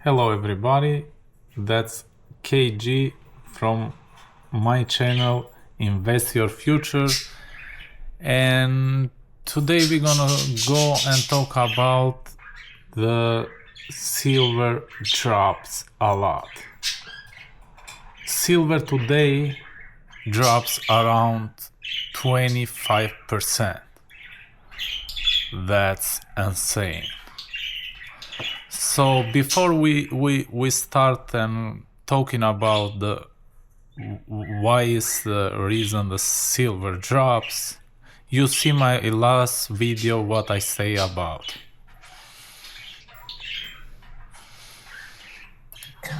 Hello everybody, that's KG from my channel Invest Your Future, and today we're gonna go and talk about the silver drops a lot. Silver today drops around 25%. That's insane. So before we start and talking about the why is the reason the silver drops, you see my last video what I say about.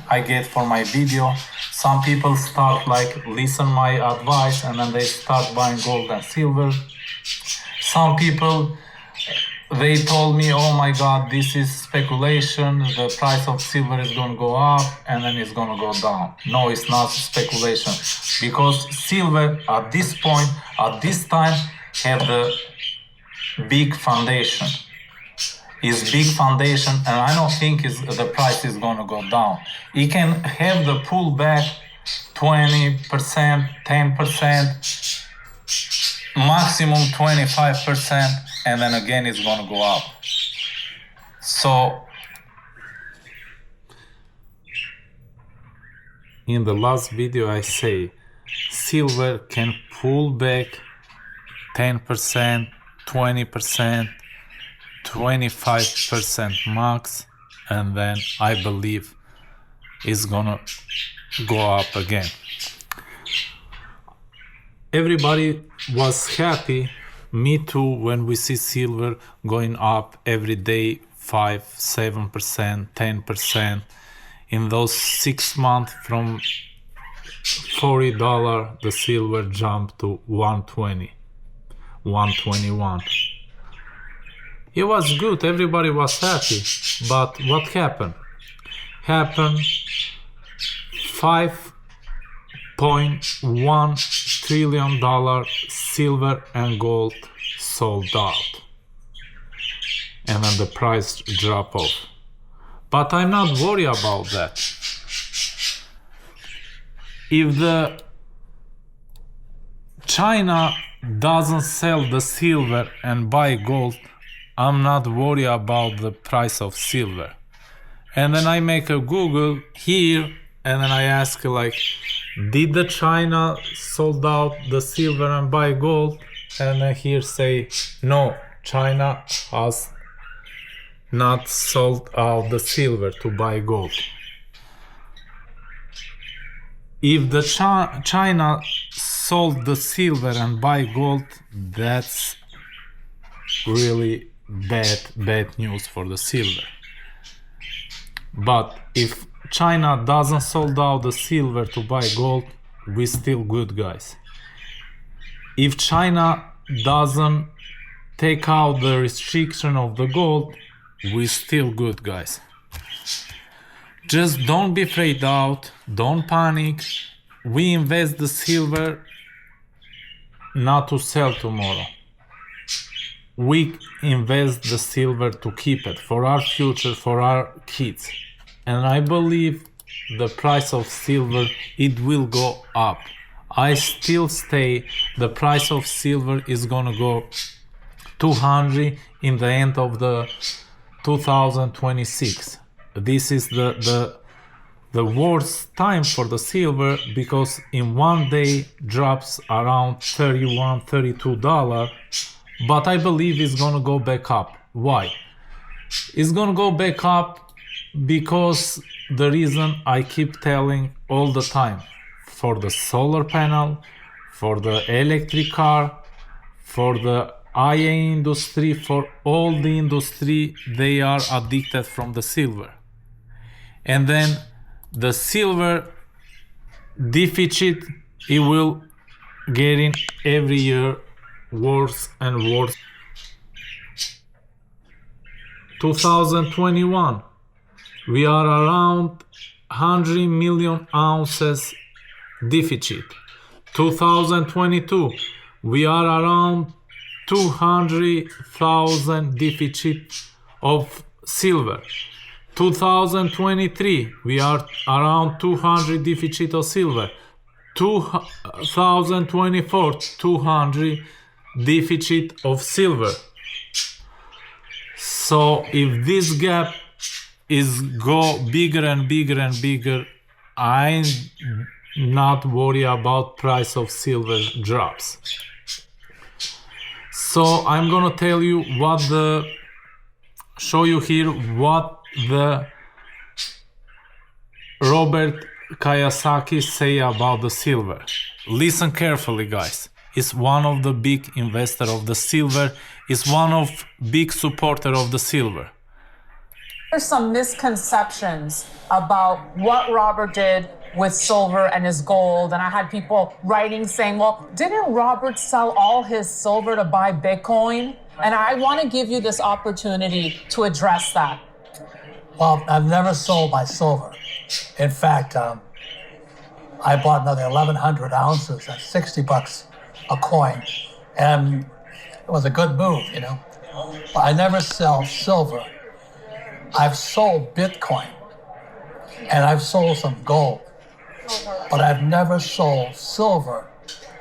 I get for my video, some people start like listen my advice and then they start buying gold and silver. Some people they told me, oh my god, this is speculation, the price of silver is going to go up and then it's going to go down. No, it's not speculation, because silver at this point, at this time, have the big foundation. It's big foundation, and I don't think the price is going to go down. It can have the pullback 20%, 10%, maximum 25%, and then again it's going to go up. So in the last video I say silver can pull back 10%, 20%, 25% max, and then I believe it's gonna go up again. Everybody was happy, me too, when we see silver going up every day 5, 7%, 10%. In those 6 months from $40 the silver jumped to 120, 121. It was good, everybody was happy, but what happened? Happened 5.1 trillion dollar silver and gold sold out, and then the price drop off. But I'm not worried about that. If the China doesn't sell the silver and buy gold, I'm not worried about the price of silver. And then I make a Google here, and then I ask like, did the China sold out the silver and buy gold? And then here say, no, China has not sold out the silver to buy gold. If the China sold the silver and buy gold, that's really bad news for the silver. But if China doesn't sold out the silver to buy gold, we still good, guys. If China doesn't take out the restriction of the gold, we still good, guys. Just don't be afraid out, don't panic. We invest the silver not to sell tomorrow. We invest the silver to keep it for our future, for our kids. And I believe the price of silver, it will go up. I still say the price of silver is gonna go 200 in the end of the 2026. This is the worst time for the silver, because in one day drops around $31, $32. But I believe it's gonna go back up. Why? It's gonna go back up because the reason I keep telling all the time, for the solar panel, for the electric car, for the IA industry, for all the industry, they are addicted from the silver. And then the silver deficit, it will getting every year worse and worse. 2021, we are around 100 million ounces deficit. 2022, we are around 200,000 deficit of silver. 2023, we are around 200 deficit of silver. 2024, 200 deficit of silver. So if this gap is go bigger and bigger and bigger, I'm not worried about price of silver drops. So I'm gonna tell you show you here what the Robert Kiyosaki say about the silver. Listen carefully, guys. He's one of the big investor of the silver. Is one of big supporter of the silver. There's some misconceptions about what Robert did with silver and his gold. And I had people writing saying, well, didn't Robert sell all his silver to buy Bitcoin? And I want to give you this opportunity to address that. Well, I've never sold my silver. In fact, I bought another 1,100 ounces at $60 a coin. And it was a good move, you know. But I never sell silver. I've sold Bitcoin and I've sold some gold, but I've never sold silver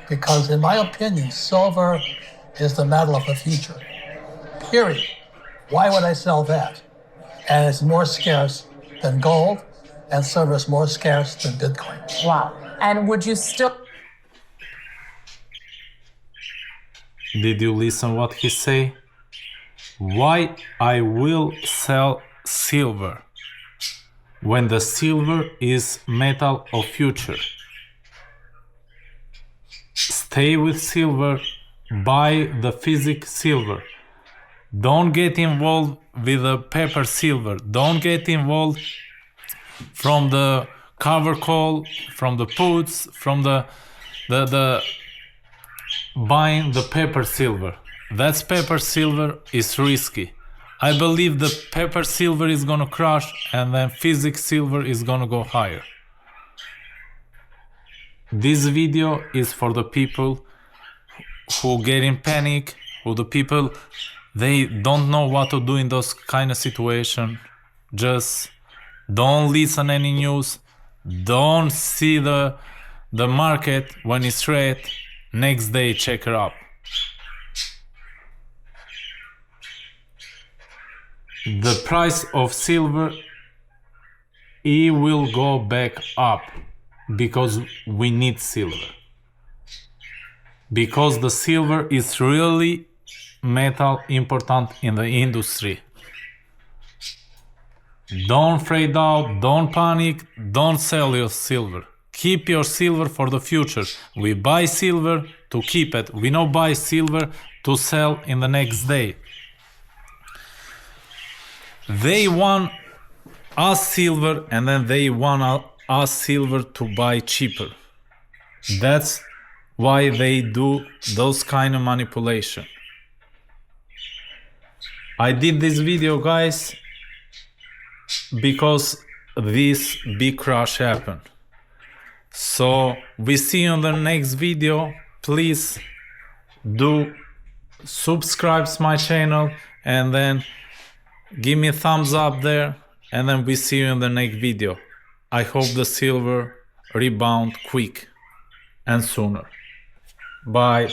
because, in my opinion, silver is the metal of the future. Period. Why would I sell that? And it's more scarce than gold, and silver is more scarce than Bitcoin. Wow. And would you still... Did you listen what he say? Why I will sell silver when the silver is metal of future? Stay with silver, buy the physical silver. Don't get involved with the paper silver. Don't get involved from the cover call, from the puts, from the buying the paper silver. That's paper silver is risky. I believe the paper silver is gonna crash and then physics silver is gonna go higher. This video is for the people who get in panic, who the people they don't know what to do in those kind of situation. Just don't listen any news. Don't see the market when it's red. Next day check it up. The price of silver, it will go back up because we need silver. Because the silver is really metal important in the industry. Don't freak out, don't panic, don't sell your silver. Keep your silver for the future. We buy silver to keep it. We don't buy silver to sell in the next day. They want us silver and then they want us silver to buy cheaper. That's why they do those kind of manipulation. I did this video, guys, because this big crash happened. So we see you on the next video. Please do subscribe to my channel and then give me a thumbs up there, and then we see you in the next video. I hope the silver rebound quick and sooner. Bye.